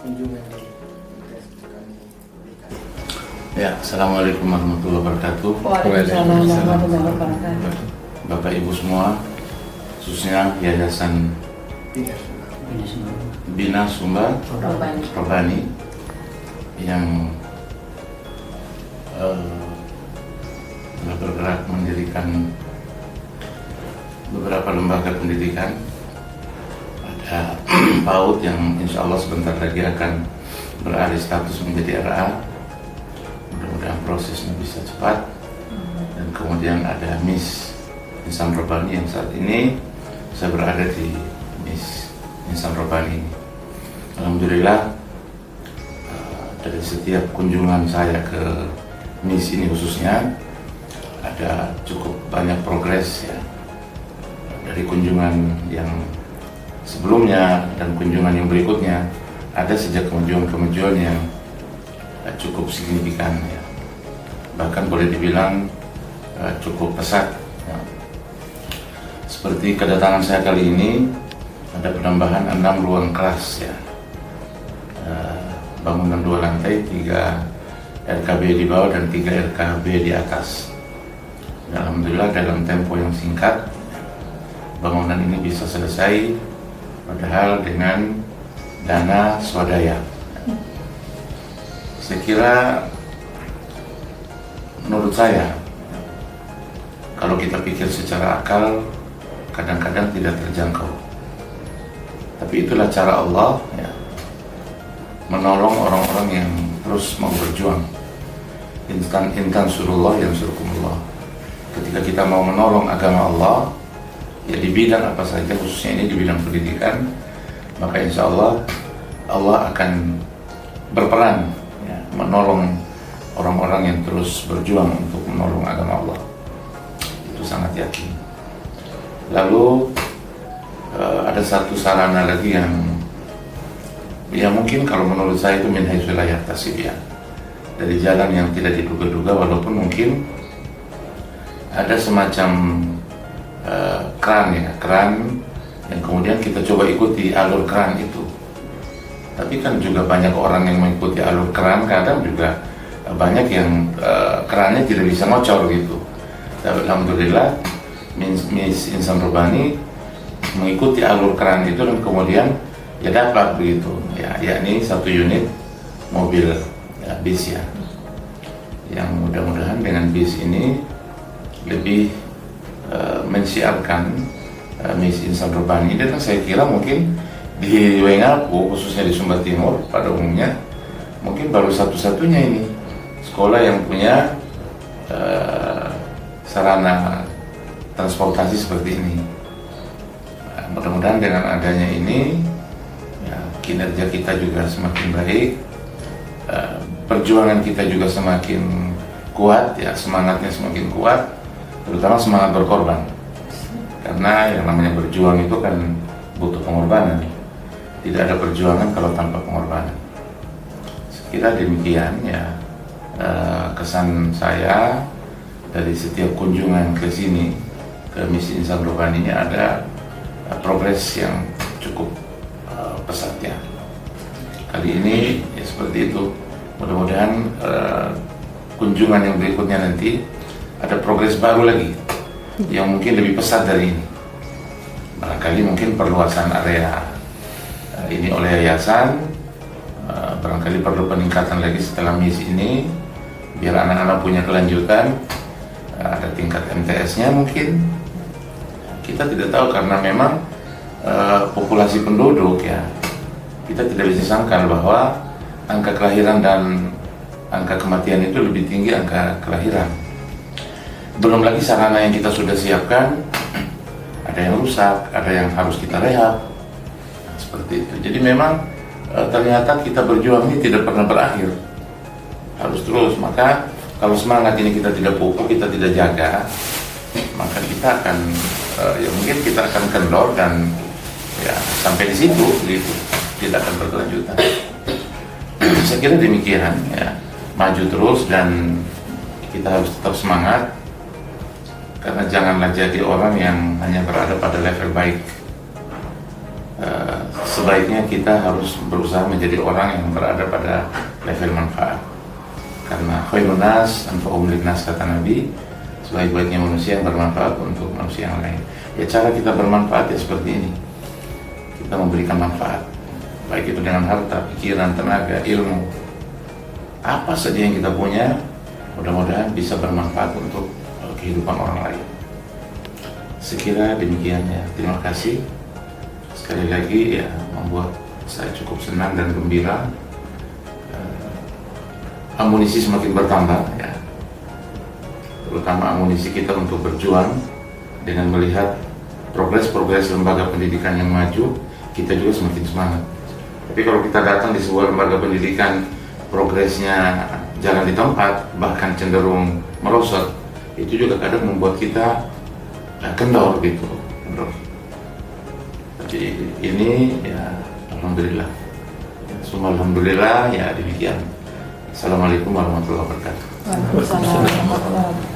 kunjungan di kami berikan. Ya, Assalamualaikum warahmatullahi wabarakatuh. Waalaikumsalam warahmatullahi wabarakatuh. Bapak Ibu semua, khususnya Yayasan Bina Sumba Robani yang telah bergerak mendirikan beberapa lembaga pendidikan. Ada PAUD yang insya Allah sebentar lagi akan beralih status menjadi RA. Mudah-mudahan prosesnya bisa cepat. Dan kemudian ada Miss Insan Robani yang saat ini saya berada di Miss Insan Robani. Alhamdulillah dari setiap kunjungan saya ke Miss ini khususnya ada cukup banyak progres ya. Dari kunjungan yang sebelumnya dan kunjungan yang berikutnya ada sejak kemajuan-kemajuan yang cukup signifikan ya. Bahkan boleh dibilang cukup pesat ya. Seperti kedatangan saya kali ini ada penambahan 6 ruang kelas ya, bangunan 2 lantai, 3 RKB di bawah dan 3 RKB di atas. Dan alhamdulillah dalam tempo yang singkat bangunan ini bisa selesai, padahal dengan dana swadaya. Saya kira menurut saya kalau kita pikir secara akal kadang-kadang tidak terjangkau, tapi itulah cara Allah ya, menolong orang-orang yang terus mau berjuang. Intan surullah yang surkumullah. Ketika kita mau menolong agama Allah ya di bidang apa saja, khususnya ini di bidang pendidikan, maka insya Allah Allah akan berperan ya, menolong orang-orang yang terus berjuang untuk menolong agama Allah. Itu sangat yakin. Lalu ada satu sarana lagi yang ya mungkin kalau menurut saya itu min haitsu la yahtasib ya, dari jalan yang tidak diduga-duga, walaupun mungkin ada semacam keran ya, keran yang kemudian kita coba ikuti alur keran itu. Tapi kan juga banyak orang yang mengikuti alur keran, kadang juga banyak yang kerannya tidak bisa ngocor gitu. Tapi alhamdulillah Miss Insan Robani mengikuti alur keran itu dan kemudian ya dapat begitu ya, yakni 1 unit mobil ya, bis ya, yang mudah-mudahan dengan bis ini lebih mensiarkan Miss Insan Robani. Dan saya kira mungkin di Wengapu, khususnya di Sumba Timur pada umumnya, mungkin baru satu-satunya ini sekolah yang punya sarana transportasi seperti ini. Mudah-mudahan dengan adanya ini ya, kinerja kita juga semakin baik, perjuangan kita juga semakin kuat ya, semangatnya semakin kuat, terutama semangat berkorban, karena yang namanya berjuang itu kan butuh pengorbanan. Tidak ada perjuangan kalau tanpa pengorbanan. Sekira demikian ya kesan saya dari setiap kunjungan ke sini, ke Miss Insan Robani ini ada progres yang cukup pesat ya. Kali ini ya seperti itu. Mudah-mudahan kunjungan yang berikutnya nanti ada progres baru lagi yang mungkin lebih pesat dari ini. Barangkali mungkin perluasan area ini oleh yayasan, barangkali perlu peningkatan lagi setelah Miss ini biar anak-anak punya kelanjutan, ada tingkat MTS-nya mungkin. Kita tidak tahu karena memang populasi penduduk ya, kita tidak bisa sangkal bahwa angka kelahiran dan angka kematian itu lebih tinggi angka kelahiran. Belum lagi sarana yang kita sudah siapkan, ada yang rusak, ada yang harus kita rehab, seperti itu. Jadi memang ternyata kita berjuang ini tidak pernah berakhir, harus terus. Maka kalau semangat ini kita tidak pupuk, kita tidak jaga, maka kita akan ya mungkin kita akan kendor dan ya sampai di situ gitu, tidak akan berkelanjutan. Saya kira demikian ya, maju terus dan kita harus tetap semangat. Karena janganlah jadi orang yang hanya berada pada level baik. sebaiknya kita harus berusaha menjadi orang yang berada pada level manfaat. Karena khairun nas anfa'uhum linnas, kata Nabi, sebaik-baiknya manusia yang bermanfaat untuk manusia yang lain. Ya, cara kita bermanfaat ya seperti ini. Kita memberikan manfaat, baik itu dengan harta, pikiran, tenaga, ilmu, apa saja yang kita punya, mudah-mudahan bisa bermanfaat untuk kehidupan orang lain. Sekira demikian ya. Terima kasih. Sekali lagi ya, membuat saya cukup senang dan gembira. Amunisi semakin bertambah ya, terutama amunisi kita untuk berjuang. Dengan melihat progres lembaga pendidikan yang maju, kita juga semakin semangat. Tapi kalau kita datang di sebuah lembaga pendidikan, progresnya jalan di tempat, bahkan cenderung merosot, itu juga kadang membuat kita kendor gitu. Jadi ini ya alhamdulillah. Semua alhamdulillah ya, demikian. Assalamualaikum warahmatullahi wabarakatuh. Waalaikumsalam warahmatullahi wabarakatuh.